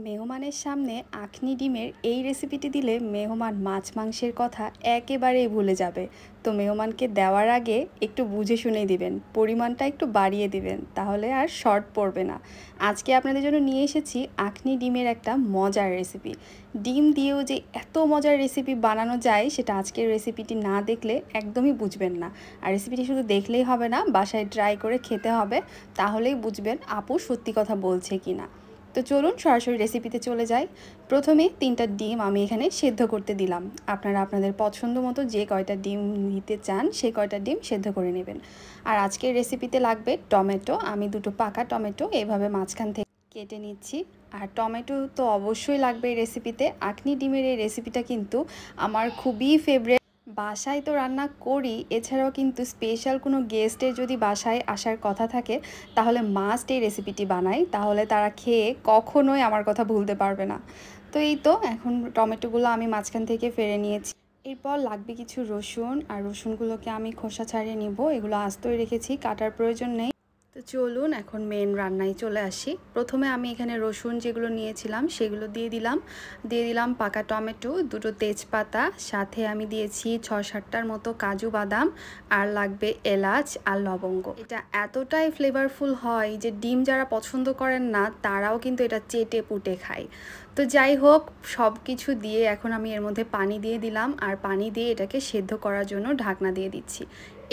মেহমানের সামনে আখনি ডিমের এই রেসিপিটি দিলে মেহমান মাছ মাংসের কথা একেবারেই ভুলে যাবে। তো মেহমানকে দেওয়ার আগে একটু বুঝে শুনে দিবেন, পরিমাণটা একটু বাড়িয়ে দিবেন, তাহলে আর শর্ট পড়বে না। আজকে আপনাদের জন্য নিয়ে এসেছি আখনি ডিমের একটা মজার রেসিপি। ডিম দিয়েও যে এত মজার রেসিপি বানানো যায় সেটা আজকের রেসিপিটি না দেখলে একদমই বুঝবেন না। আর রেসিপিটি শুধু দেখলেই হবে না, বাসায় ট্রাই করে খেতে হবে, তাহলেই বুঝবেন আপু সত্যি কথা বলছে কিনা। তো চলুন সরাসরি রেসিপিতে চলে যাই। প্রথমে 3টা ডিম আমি এখানে সেদ্ধ করতে দিলাম। আপনারা আপনাদের পছন্দ মতো যে কয়টা ডিম নিতে চান সেই কয়টা ডিম সেদ্ধ করে নেবেন। আর আজকের রেসিপিতে লাগবে টমেটো। আমি 2টো পাকা টমেটো এভাবে মাঝখান থেকে কেটে নিচ্ছি। আর টমেটো তো অবশ্যই লাগবে এই রেসিপিতে। আখনি ডিমের এই রেসিপিটা কিন্তু আমার খুবই ফেভারিট। বাসায় তো রান্না করি, এছাড়াও কিন্তু স্পেশাল কোনো গেস্টের যদি বাসায় আসার কথা থাকে তাহলে মাস্ট এই রেসিপিটি বানাই, তাহলে তারা খেয়ে কখনোই আমার কথা ভুলতে পারবে না। তো এই তো এখন টমেটোগুলো আমি মাঝখান থেকে ফেলে নিয়েছি। এরপর লাগবে কিছু রসুন, আর রসুনগুলোকে আমি খোসা ছাড়িয়ে নিব। এগুলো আস্তই রেখেছি, কাটার প্রয়োজন নেই। তো চলুন এখন মেন রান্নায় চলে আসি। প্রথমে আমি এখানে রসুন যেগুলো নিয়েছিলাম সেগুলো দিয়ে দিলাম পাকা টমেটো, 2টো তেজপাতা, সাথে আমি দিয়েছি 6-7টার মতো কাজু বাদাম, আর লাগবে এলাচ আর লবঙ্গ। এটা এতটাই ফ্লেভারফুল হয় যে ডিম যারা পছন্দ করেন না তারাও কিন্তু এটা চেটে পুটে খায়। তো যাই হোক, সব কিছু দিয়ে এখন আমি এর মধ্যে পানি দিয়ে দিলাম, আর পানি দিয়ে এটাকে সেদ্ধ করার জন্য ঢাকনা দিয়ে দিচ্ছি।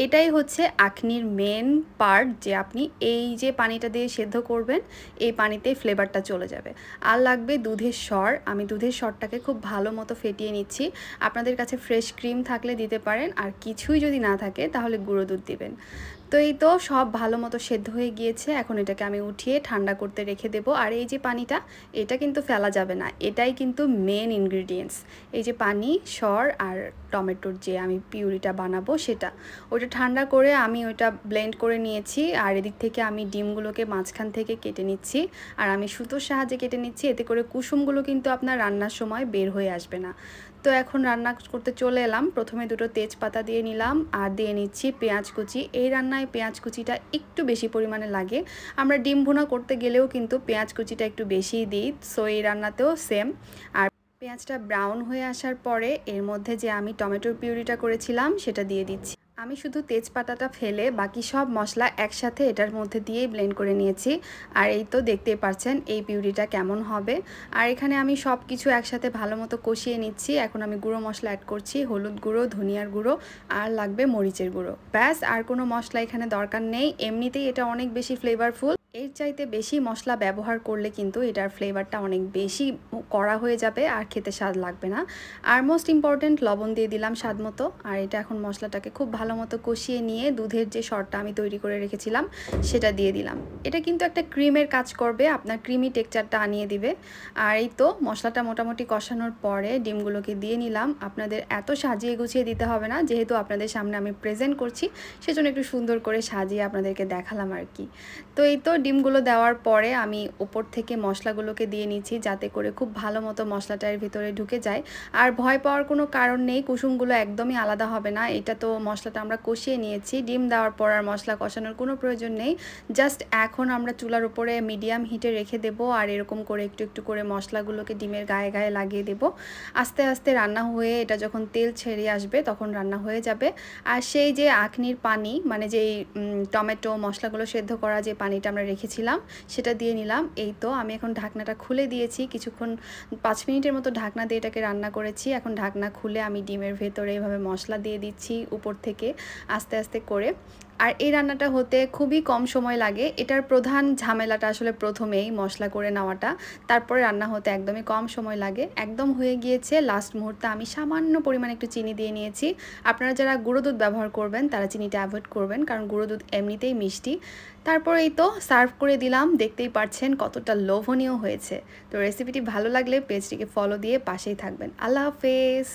এটাই হচ্ছে আখনির মেন পার্ট, যে আপনি এই যে পানিটা দিয়ে সেদ্ধ করবেন এই পানিতে ফ্লেভারটা চলে যাবে। আর লাগবে দুধের সর। আমি দুধের সরটাকে খুব ভালো মতো ফেটিয়ে নিচ্ছি। আপনাদের কাছে ফ্রেশ ক্রিম থাকলে দিতে পারেন, আর কিছুই যদি না থাকে তাহলে গুঁড়ো দুধ দিবেন। তো এই তো সব ভালো মতো সেদ্ধ হয়ে গিয়েছে। এখন এটাকে আমি উঠিয়ে ঠান্ডা করতে রেখে দেবো। আর এই যে পানিটা, এটা কিন্তু ফেলা যাবে না, এটাই কিন্তু মেন ইনগ্রিডিয়েন্টস। এই যে পানি, সর আর টমেটোর যে আমি পিউরিটা বানাবো সেটা, ওটা ঠান্ডা করে আমি ওটা ব্লেন্ড করে নিয়েছি। আর এদিক থেকে আমি ডিমগুলোকে মাঝখান থেকে কেটে নিচ্ছি, আর আমি সুতোর সাহায্যে কেটে নিচ্ছি, এতে করে কুসুমগুলো কিন্তু আপনার রান্নার সময় বের হয়ে আসবে না। তো এখন রান্না করতে চলে এলাম। প্রথমে 2টো তেজপাতা দিয়ে নিলাম, আর দিয়ে নিচ্ছি পেঁয়াজ কুচি। এই রান্নায় পেঁয়াজ কুচিটা একটু বেশি পরিমাণে লাগে। আমরা ডিম ভুনা করতে গেলেও কিন্তু পেঁয়াজ কুচিটা একটু বেশিই দিই, সো এই রান্নাতেও সেম। আর পেঁয়াজটা ব্রাউন হয়ে আসার পরে এর মধ্যে যে আমি টমেটোর পিউরিটা করেছিলাম সেটা দিয়ে দিচ্ছি। আমি শুধু তেজপাতাটা ফেলে বাকি সব মশলা একসাথে এটার মধ্যে দিয়েই ব্লেন্ড করে নিয়েছি। আর এই তো দেখতেই পাচ্ছেন এই পিউরিটা কেমন হবে। আর এখানে আমি সব কিছু একসাথে ভালো মতো কষিয়ে নিচ্ছি। এখন আমি গুঁড়ো মশলা অ্যাড করছি, হলুদ গুঁড়ো, ধনিয়ার গুঁড়ো, আর লাগবে মরিচের গুঁড়ো। ব্যাস, আর কোনো মশলা এখানে দরকার নেই। এমনিতেই এটা অনেক বেশি ফ্লেভারফুল। এর চাইতে বেশি মশলা ব্যবহার করলে কিন্তু এটার ফ্লেভারটা অনেক বেশি কড়া হয়ে যাবে আর খেতে স্বাদ লাগবে না। আর মোস্ট ইম্পর্ট্যান্ট, লবণ দিয়ে দিলাম স্বাদ মতো। আর এটা এখন মশলাটাকে খুব ভালো মতো কষিয়ে নিয়ে দুধের যে সরটা আমি তৈরি করে রেখেছিলাম সেটা দিয়ে দিলাম। এটা কিন্তু একটা ক্রিমের কাজ করবে, আপনার ক্রিমি টেক্সচারটা আনিয়ে দিবে। আর এই তো মশলাটা মোটামুটি কষানোর পরে ডিমগুলোকে দিয়ে নিলাম। আপনাদের এত সাজিয়ে গুছিয়ে দিতে হবে না, যেহেতু আপনাদের সামনে আমি প্রেজেন্ট করছি সেজন্য একটু সুন্দর করে সাজিয়ে আপনাদেরকে দেখালাম আর কি। তো এই তো ডিমগুলো দেওয়ার পরে আমি উপর থেকে মশলাগুলোকে দিয়ে নিচ্ছি, যাতে করে খুব ভালো মতো মশলাটার ভিতরে ঢুকে যায়। আর ভয় পাওয়ার কোনো কারণ নেই, কুসুমগুলো একদমই আলাদা হবে না। এটা তো মশলাটা আমরা কষিয়ে নিয়েছি, ডিম দেওয়ার পর আর মশলা কষানোর কোনো প্রয়োজন নেই। জাস্ট এখন আমরা চুলার উপরে মিডিয়াম হিটে রেখে দেব, আর এরকম করে একটু একটু করে মশলাগুলোকে ডিমের গায়ে গায়ে লাগিয়ে দেব। আস্তে আস্তে রান্না হয়ে এটা যখন তেল ছেড়ে আসবে তখন রান্না হয়ে যাবে। আর সেই যে আখনির পানি, মানে যেই টমেটো মশলাগুলো সেদ্ধ করা যে পানিটা আমরা রেখেছিলাম সেটা দিয়ে নিলাম। এই তো আমি এখন ঢাকনাটা খুলে দিয়েছি, কিছুক্ষণ 5 মিনিটের মতো ঢাকনা দিয়ে এটাকে রান্না করেছি। এখন ঢাকনা খুলে আমি ডিমের ভেতরে এইভাবে মশলা দিয়ে দিচ্ছি উপর থেকে আস্তে আস্তে করে। আর এই রান্নাটা হতে খুবই কম সময় লাগে। এটার প্রধান ঝামেলাটা আসলে প্রথমেই মশলা করে নেওয়াটা, তারপরে রান্না হতে একদমই কম সময় লাগে। একদম হয়ে গিয়েছে, লাস্ট মুহূর্তে আমি সামান্য পরিমাণে একটু চিনি দিয়ে নিয়েছি। আপনারা যারা গুঁড়ো দুধ ব্যবহার করবেন তারা চিনিটা অ্যাভয়েড করবেন, কারণ গুঁড়ো দুধ এমনিতেই মিষ্টি। তারপর এই তো সার্ভ করে দিলাম। দেখতেই পাচ্ছেন কতটা লোভনীয় হয়েছে। তো রেসিপিটি ভালো লাগলে পেজটিকে ফলো দিয়ে পাশেই থাকবেন। আল্লাহ হাফেজ।